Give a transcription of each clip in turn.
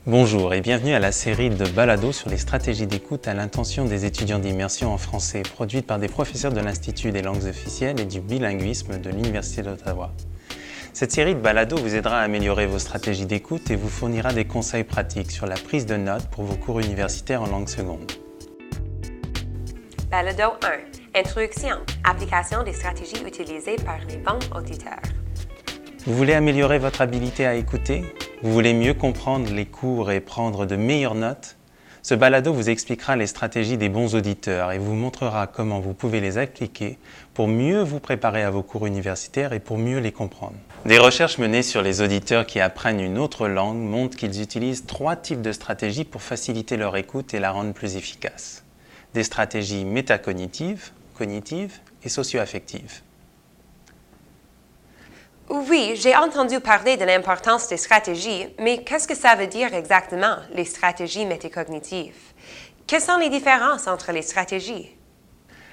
Bonjour et bienvenue à la série de balados sur les stratégies d'écoute à l'intention des étudiants d'immersion en français, produite par des professeurs de l'Institut des langues officielles et du bilinguisme de l'Université d'Ottawa. Cette série de balados vous aidera à améliorer vos stratégies d'écoute et vous fournira des conseils pratiques sur la prise de notes pour vos cours universitaires en langue seconde. Balado 1. Introduction. Application des stratégies utilisées par les bons auditeurs. Vous voulez améliorer votre habilité à écouter? Vous voulez mieux comprendre les cours et prendre de meilleures notes? Ce balado vous expliquera les stratégies des bons auditeurs et vous montrera comment vous pouvez les appliquer pour mieux vous préparer à vos cours universitaires et pour mieux les comprendre. Des recherches menées sur les auditeurs qui apprennent une autre langue montrent qu'ils utilisent 3 types de stratégies pour faciliter leur écoute et la rendre plus efficace. Des stratégies métacognitives, cognitives et socio-affectives. Oui, j'ai entendu parler de l'importance des stratégies, mais qu'est-ce que ça veut dire exactement, les stratégies métacognitives? Quelles sont les différences entre les stratégies?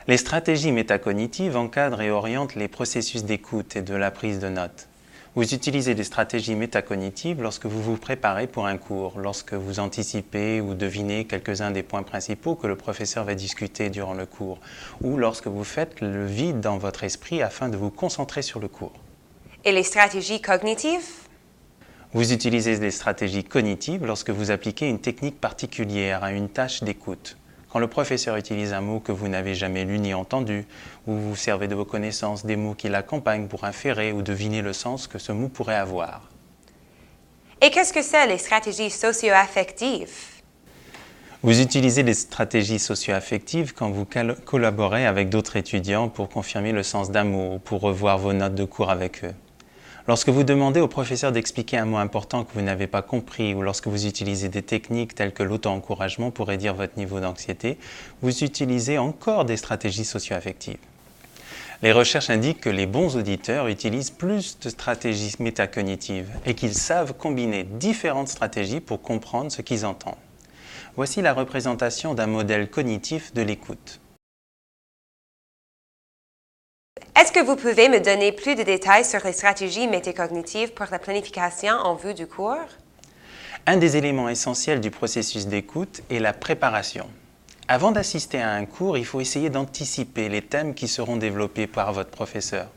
Les stratégies métacognitives encadrent et orientent les processus d'écoute et de la prise de notes. Vous utilisez des stratégies métacognitives lorsque vous vous préparez pour un cours, lorsque vous anticipez ou devinez quelques-uns des points principaux que le professeur va discuter durant le cours, ou lorsque vous faites le vide dans votre esprit afin de vous concentrer sur le cours. Et les stratégies cognitives? Vous utilisez des stratégies cognitives lorsque vous appliquez une technique particulière à une tâche d'écoute. Quand le professeur utilise un mot que vous n'avez jamais lu ni entendu, ou vous servez de vos connaissances des mots qui l'accompagnent pour inférer ou deviner le sens que ce mot pourrait avoir. Et qu'est-ce que c'est les stratégies socio-affectives? Vous utilisez des stratégies socio-affectives quand vous collaborez avec d'autres étudiants pour confirmer le sens d'un mot ou pour revoir vos notes de cours avec eux. Lorsque vous demandez au professeur d'expliquer un mot important que vous n'avez pas compris ou lorsque vous utilisez des techniques telles que l'auto-encouragement pour réduire votre niveau d'anxiété, vous utilisez encore des stratégies socio-affectives. Les recherches indiquent que les bons auditeurs utilisent plus de stratégies métacognitives et qu'ils savent combiner différentes stratégies pour comprendre ce qu'ils entendent. Voici la représentation d'un modèle cognitif de l'écoute. Est-ce que vous pouvez me donner plus de détails sur les stratégies métacognitives pour la planification en vue du cours? Un des éléments essentiels du processus d'écoute est la préparation. Avant d'assister à un cours, il faut essayer d'anticiper les thèmes qui seront développés par votre professeur.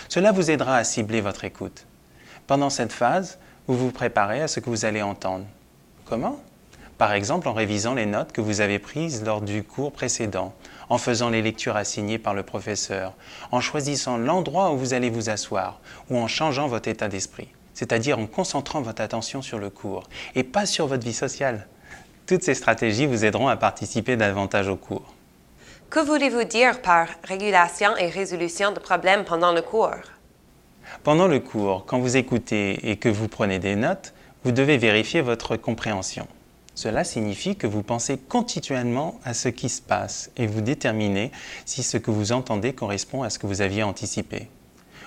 Cela vous aidera à cibler votre écoute. Pendant cette phase, vous vous préparez à ce que vous allez entendre. Comment? Par exemple en révisant les notes que vous avez prises lors du cours précédent, en faisant les lectures assignées par le professeur, en choisissant l'endroit où vous allez vous asseoir ou en changeant votre état d'esprit, c'est-à-dire en concentrant votre attention sur le cours et pas sur votre vie sociale. Toutes ces stratégies vous aideront à participer davantage au cours. Que voulez-vous dire par régulation et résolution de problèmes pendant le cours? Pendant le cours, quand vous écoutez et que vous prenez des notes, vous devez vérifier votre compréhension. Cela signifie que vous pensez continuellement à ce qui se passe et vous déterminez si ce que vous entendez correspond à ce que vous aviez anticipé.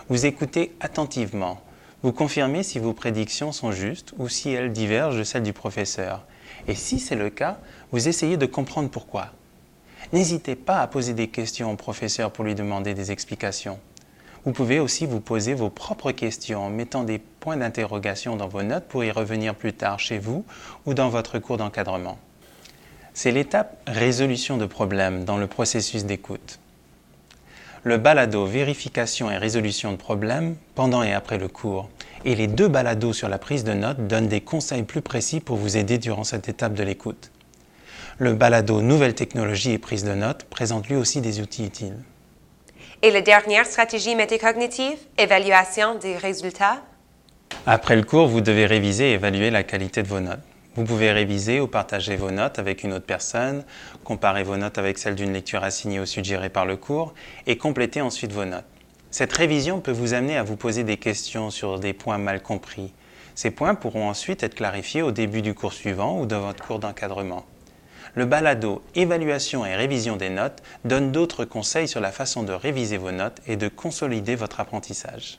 Vous écoutez attentivement. Vous confirmez si vos prédictions sont justes ou si elles divergent de celles du professeur. Et si c'est le cas, vous essayez de comprendre pourquoi. N'hésitez pas à poser des questions au professeur pour lui demander des explications. Vous pouvez aussi vous poser vos propres questions en mettant des points d'interrogation dans vos notes pour y revenir plus tard chez vous ou dans votre cours d'encadrement. C'est l'étape résolution de problèmes dans le processus d'écoute. Le balado vérification et résolution de problèmes pendant et après le cours et les 2 balados sur la prise de notes donnent des conseils plus précis pour vous aider durant cette étape de l'écoute. Le balado nouvelles technologies et prise de notes présente lui aussi des outils utiles. Et la dernière stratégie métacognitive, évaluation des résultats? Après le cours, vous devez réviser et évaluer la qualité de vos notes. Vous pouvez réviser ou partager vos notes avec une autre personne, comparer vos notes avec celles d'une lecture assignée ou suggérée par le cours et compléter ensuite vos notes. Cette révision peut vous amener à vous poser des questions sur des points mal compris. Ces points pourront ensuite être clarifiés au début du cours suivant ou dans votre cours d'encadrement. Le balado évaluation et révision des notes donne d'autres conseils sur la façon de réviser vos notes et de consolider votre apprentissage.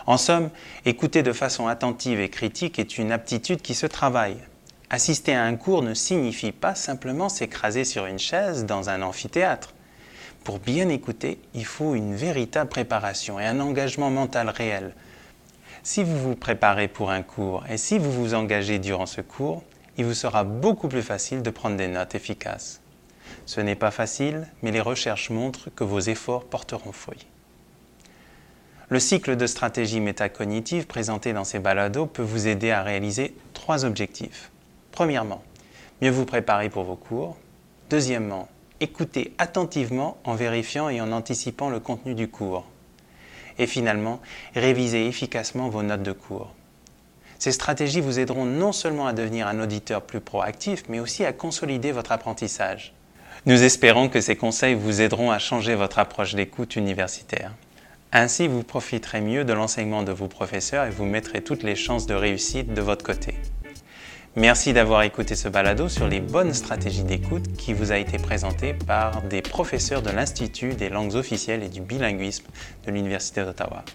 En somme, écouter de façon attentive et critique est une aptitude qui se travaille. Assister à un cours ne signifie pas simplement s'écraser sur une chaise dans un amphithéâtre. Pour bien écouter, il faut une véritable préparation et un engagement mental réel. Si vous vous préparez pour un cours et si vous vous engagez durant ce cours, il vous sera beaucoup plus facile de prendre des notes efficaces. Ce n'est pas facile, mais les recherches montrent que vos efforts porteront fruit. Le cycle de stratégie métacognitive présenté dans ces balados peut vous aider à réaliser 3 objectifs. Premièrement, mieux vous préparer pour vos cours. Deuxièmement, écoutez attentivement en vérifiant et en anticipant le contenu du cours. Et finalement, révisez efficacement vos notes de cours. Ces stratégies vous aideront non seulement à devenir un auditeur plus proactif, mais aussi à consolider votre apprentissage. Nous espérons que ces conseils vous aideront à changer votre approche d'écoute universitaire. Ainsi, vous profiterez mieux de l'enseignement de vos professeurs et vous mettrez toutes les chances de réussite de votre côté. Merci d'avoir écouté ce balado sur les bonnes stratégies d'écoute qui vous a été présenté par des professeurs de l'Institut des langues officielles et du bilinguisme de l'Université d'Ottawa.